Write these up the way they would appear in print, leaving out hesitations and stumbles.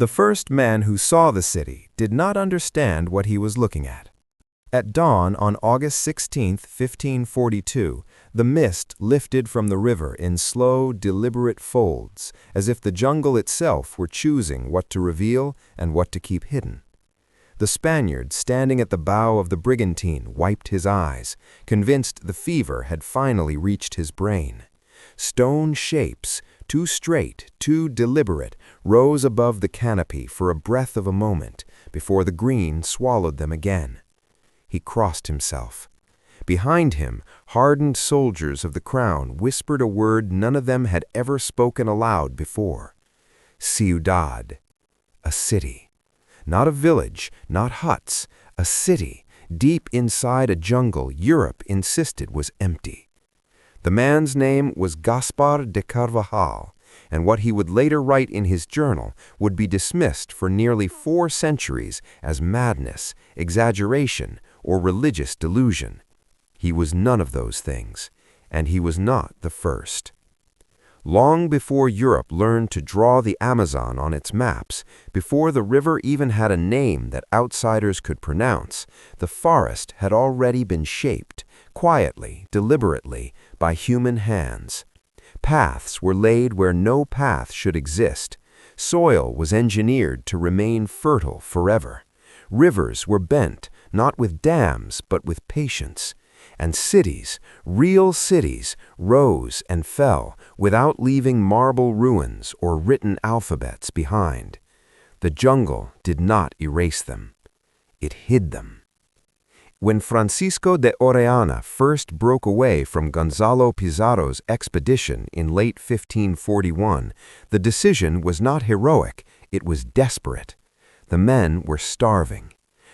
The first man who saw the city did not understand what he was looking at. At dawn on August 16, 1542, the mist lifted from the river in slow, deliberate folds, as if the jungle itself were choosing what to reveal and what to keep hidden. The Spaniard standing at the bow of the brigantine wiped his eyes, convinced the fever had finally reached his brain. Stone shapes, too straight, too deliberate, rose above the canopy for a breath of a moment before the green swallowed them again. He crossed himself. Behind him, hardened soldiers of the crown whispered a word none of them had ever spoken aloud before. Ciudad, a city. Not a village, not huts, a city, deep inside a jungle Europe insisted was empty. The man's name was Gaspar de Carvajal, and what he would later write in his journal would be dismissed for nearly 4 centuries as madness, exaggeration, or religious delusion. He was none of those things, and he was not the first. Long before Europe learned to draw the Amazon on its maps, before the river even had a name that outsiders could pronounce, the forest had already been shaped, quietly, deliberately, by human hands. Paths were laid where no path should exist. Soil was engineered to remain fertile forever. Rivers were bent, not with dams, but with patience. And cities, real cities, rose and fell without leaving marble ruins or written alphabets behind. The jungle did not erase them. It hid them. When Francisco de Orellana first broke away from Gonzalo Pizarro's expedition in late 1541, the decision was not heroic, it was desperate. The men were starving.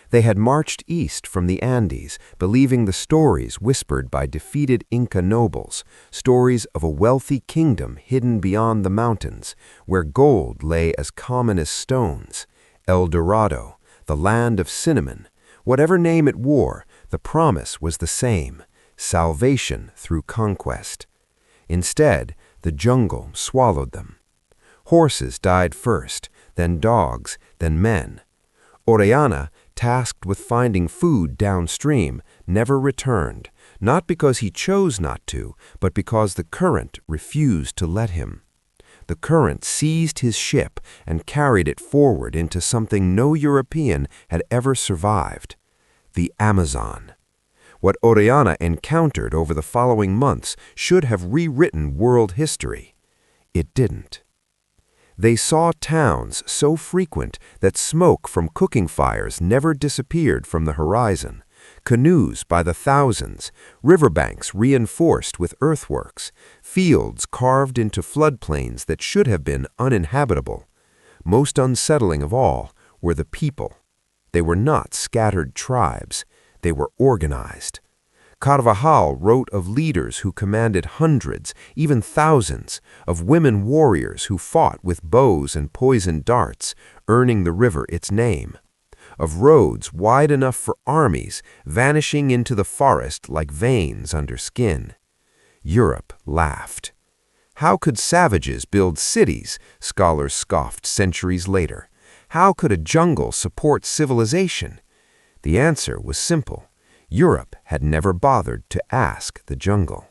They had marched east from the Andes, believing the stories whispered by defeated Inca nobles, stories of a wealthy kingdom hidden beyond the mountains, where gold lay as common as stones. El Dorado, the land of cinnamon. Whatever name it wore, the promise was the same: salvation through conquest. Instead, the jungle swallowed them. Horses died first, then dogs, then men. Orellana, tasked with finding food downstream, never returned, not because he chose not to, but because the current refused to let him. The current seized his ship and carried it forward into something no European had ever survived: the Amazon. What Orellana encountered over the following months should have rewritten world history. It didn't. They saw towns so frequent that smoke from cooking fires never disappeared from the horizon, canoes by the thousands, riverbanks reinforced with earthworks, fields carved into floodplains that should have been uninhabitable. Most unsettling of all were the people. They were not scattered tribes. They were organized. Carvajal wrote of leaders who commanded hundreds, even thousands, of women warriors who fought with bows and poisoned darts, earning the river its name, of roads wide enough for armies vanishing into the forest like veins under skin. Europe laughed. How could savages build cities, scholars scoffed centuries later? How could a jungle support civilization? The answer was simple. Europe had never bothered to ask the jungle.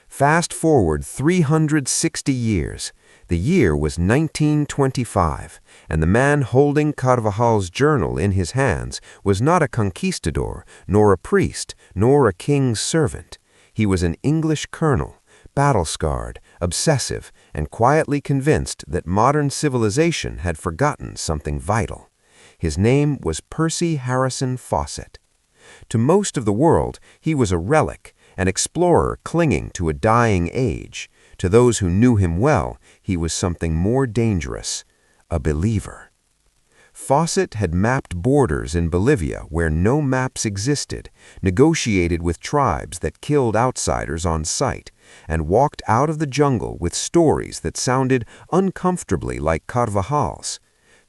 Fast forward 360 years. The year was 1925, and the man holding Carvajal's journal in his hands was not a conquistador, nor a priest, nor a king's servant. He was an English colonel, battle-scarred, obsessive, and quietly convinced that modern civilization had forgotten something vital. His name was Percy Harrison Fawcett. To most of the world, he was a relic, an explorer clinging to a dying age. To those who knew him well, he was something more dangerous: a believer. Fawcett had mapped borders in Bolivia where no maps existed, negotiated with tribes that killed outsiders on sight, and walked out of the jungle with stories that sounded uncomfortably like Carvajal's.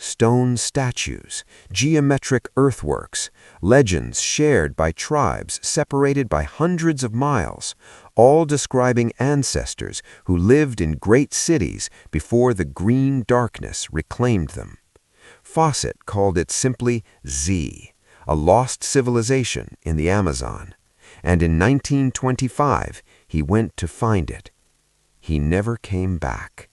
Stone statues, geometric earthworks, legends shared by tribes separated by hundreds of miles, all describing ancestors who lived in great cities before the green darkness reclaimed them. Fawcett called it simply Z, a lost civilization in the Amazon. And in 1925, he went to find it. He never came back.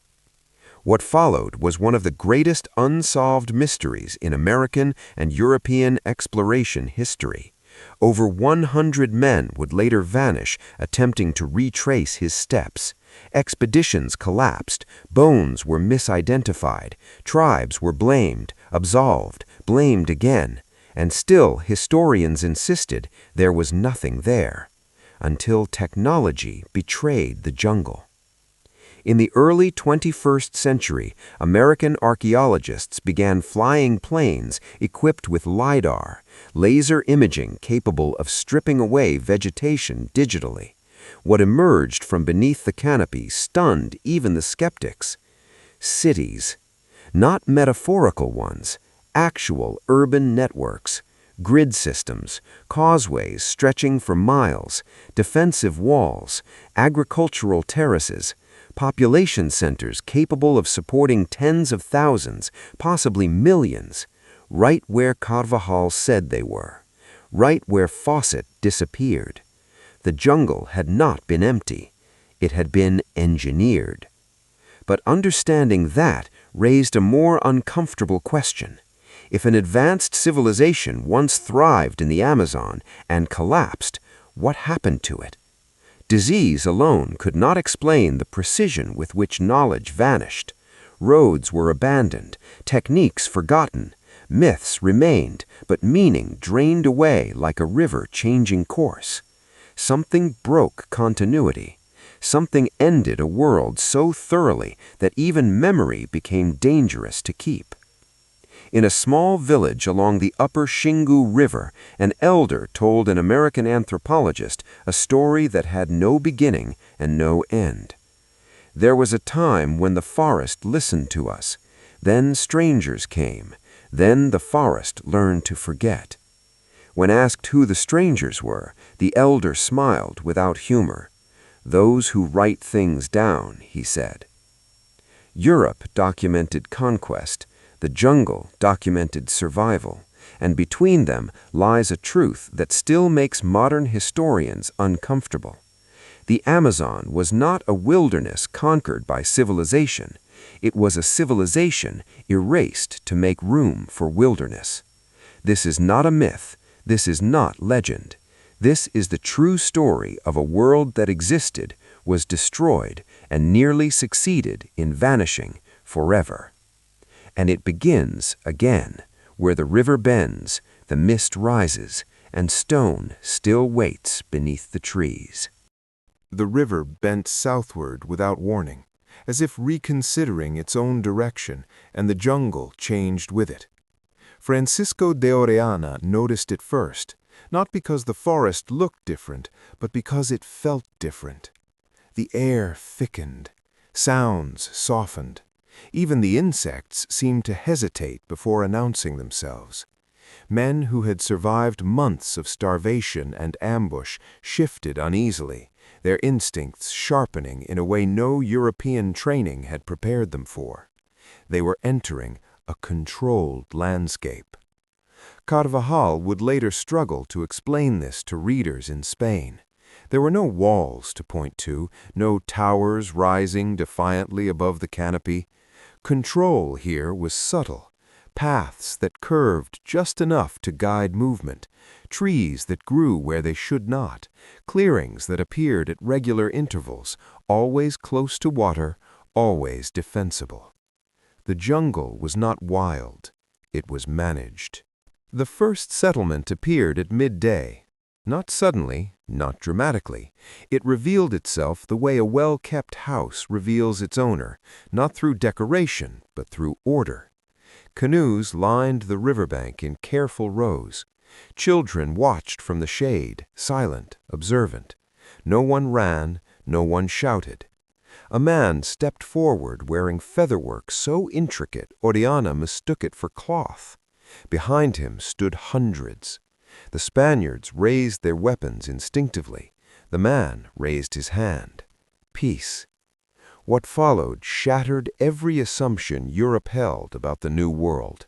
What followed was one of the greatest unsolved mysteries in American and European exploration history. Over 100 men would later vanish attempting to retrace his steps. Expeditions collapsed, bones were misidentified, tribes were blamed, absolved, blamed again, and still historians insisted there was nothing there, until technology betrayed the jungle. In the early 21st century, American archaeologists began flying planes equipped with LiDAR, laser imaging capable of stripping away vegetation digitally. What emerged from beneath the canopy stunned even the skeptics. Cities. Not metaphorical ones, actual urban networks, grid systems, causeways stretching for miles, defensive walls, agricultural terraces, population centers capable of supporting tens of thousands, possibly millions, right where Carvajal said they were, right where Fawcett disappeared. The jungle had not been empty. It had been engineered. But understanding that raised a more uncomfortable question. If an advanced civilization once thrived in the Amazon and collapsed, what happened to it? Disease alone could not explain the precision with which knowledge vanished. Roads were abandoned, techniques forgotten, myths remained, but meaning drained away like a river changing course. Something broke continuity. Something ended a world so thoroughly that even memory became dangerous to keep. In a small village along the upper Xingu River, an elder told an American anthropologist a story that had no beginning and no end. There was a time when the forest listened to us. Then strangers came. Then the forest learned to forget. When asked who the strangers were, the elder smiled without humor. Those who write things down, he said. Europe documented conquest. The jungle documented survival, and between them lies a truth that still makes modern historians uncomfortable. The Amazon was not a wilderness conquered by civilization. It was a civilization erased to make room for wilderness. This is not a myth. This is not legend. This is the true story of a world that existed, was destroyed, and nearly succeeded in vanishing forever. And it begins again, where the river bends, the mist rises, and stone still waits beneath the trees. The river bent southward without warning, as if reconsidering its own direction, and the jungle changed with it. Francisco de Orellana noticed it first, not because the forest looked different, but because it felt different. The air thickened, sounds softened. Even the insects seemed to hesitate before announcing themselves. Men who had survived months of starvation and ambush shifted uneasily, their instincts sharpening in a way no European training had prepared them for. They were entering a controlled landscape. Carvajal would later struggle to explain this to readers in Spain. There were no walls to point to, no towers rising defiantly above the canopy. Control here was subtle, paths that curved just enough to guide movement, trees that grew where they should not, clearings that appeared at regular intervals, always close to water, always defensible. The jungle was not wild, it was managed. The first settlement appeared at midday. Not suddenly, not dramatically. It revealed itself the way a well-kept house reveals its owner, not through decoration, but through order. Canoes lined the riverbank in careful rows. Children watched from the shade, silent, observant. No one ran, no one shouted. A man stepped forward wearing featherwork so intricate Orellana mistook it for cloth. Behind him stood hundreds. The Spaniards raised their weapons instinctively. The man raised his hand. Peace. What followed shattered every assumption Europe held about the New World.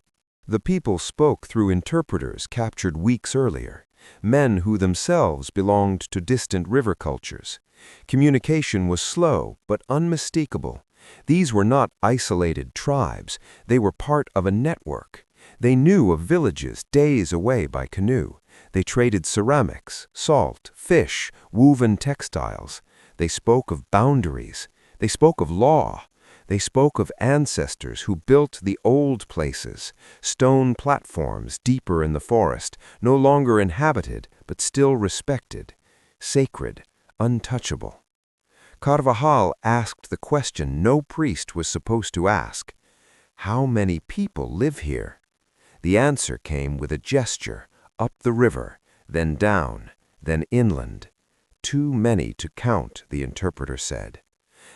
The people spoke through interpreters captured weeks earlier, men who themselves belonged to distant river cultures. Communication was slow but unmistakable. These were not isolated tribes, they were part of a network. They knew of villages days away by canoe. They traded ceramics, salt, fish, woven textiles. They spoke of boundaries. They spoke of law. They spoke of ancestors who built the old places, stone platforms deeper in the forest, no longer inhabited but still respected, sacred, untouchable. Carvajal asked the question no priest was supposed to ask. How many people live here? The answer came with a gesture, up the river, then down, then inland. Too many to count, the interpreter said.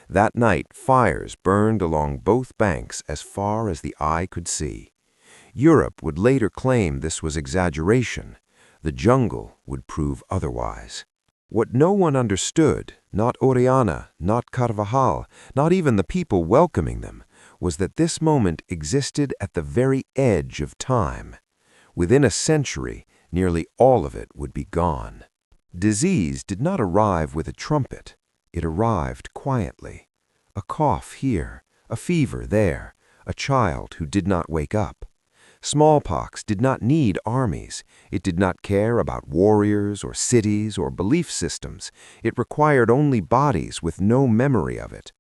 That night, fires burned along both banks as far as the eye could see. Europe would later claim this was exaggeration. The jungle would prove otherwise. What no one understood, not Orellana, not Carvajal, not even the people welcoming them, was that this moment existed at the very edge of time. Within a century, nearly all of it would be gone. Disease did not arrive with a trumpet. It arrived quietly. A cough here, a fever there, a child who did not wake up. Smallpox did not need armies. It did not care about warriors or cities or belief systems. It required only bodies with no memory of it.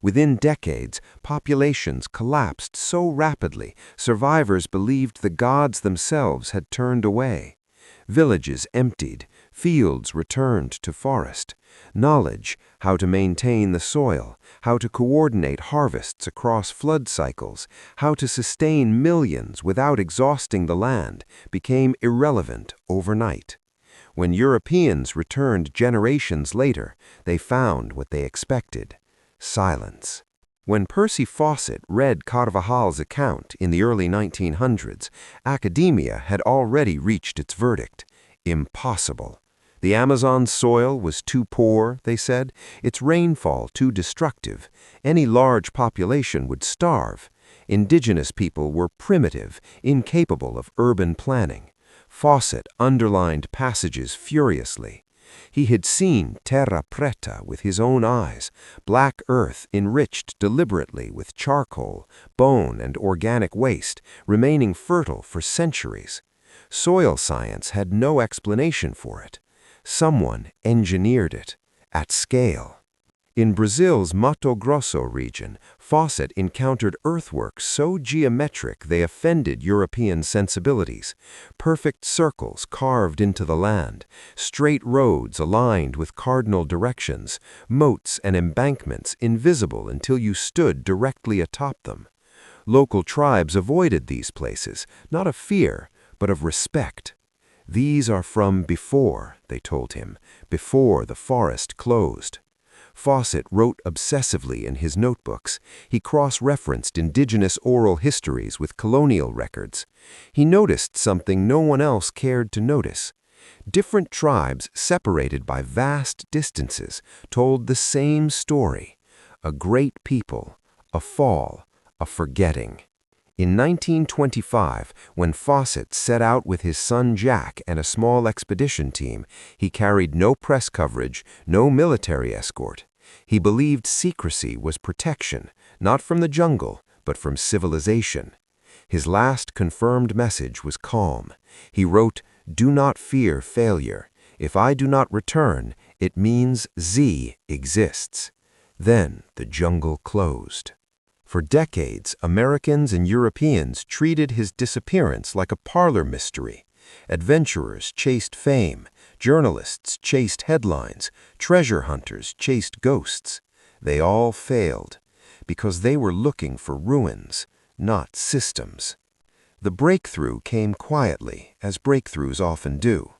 Within decades, populations collapsed so rapidly, survivors believed the gods themselves had turned away. Villages emptied, fields returned to forest. Knowledge, how to maintain the soil, how to coordinate harvests across flood cycles, how to sustain millions without exhausting the land, became irrelevant overnight. When Europeans returned generations later, they found what they expected: silence. When Percy Fawcett read Carvajal's account in the early 1900s, academia had already reached its verdict: impossible. The Amazon soil was too poor, they said, its rainfall too destructive. Any large population would starve. Indigenous people were primitive, incapable of urban planning. Fawcett underlined passages furiously. He had seen terra preta with his own eyes, black earth enriched deliberately with charcoal, bone, and organic waste, remaining fertile for centuries. Soil science had no explanation for it. Someone engineered it, at scale. In Brazil's Mato Grosso region, Fawcett encountered earthworks so geometric they offended European sensibilities. Perfect circles carved into the land, straight roads aligned with cardinal directions, moats and embankments invisible until you stood directly atop them. Local tribes avoided these places, not of fear, but of respect. These are from before, they told him, before the forest closed. Fawcett wrote obsessively in his notebooks. He cross-referenced indigenous oral histories with colonial records. He noticed something no one else cared to notice. Different tribes, separated by vast distances, told the same story: a great people, a fall, a forgetting. In 1925, when Fawcett set out with his son Jack and a small expedition team, he carried no press coverage, no military escort. He believed secrecy was protection, not from the jungle, but from civilization. His last confirmed message was calm. He wrote, "Do not fear failure. If I do not return, it means Z exists." Then the jungle closed. For decades, Americans and Europeans treated his disappearance like a parlor mystery. Adventurers chased fame, journalists chased headlines, treasure hunters chased ghosts. They all failed, because they were looking for ruins, not systems. The breakthrough came quietly, as breakthroughs often do.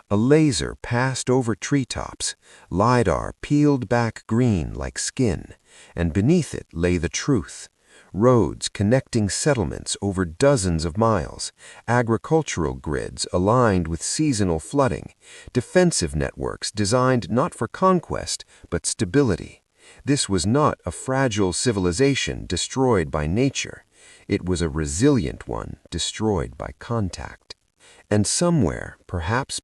A laser passed over treetops, LiDAR peeled back green like skin, and beneath it lay the truth. Roads connecting settlements over dozens of miles, agricultural grids aligned with seasonal flooding, defensive networks designed not for conquest but stability. This was not a fragile civilization destroyed by nature. It was a resilient one, destroyed by contact. And somewhere, perhaps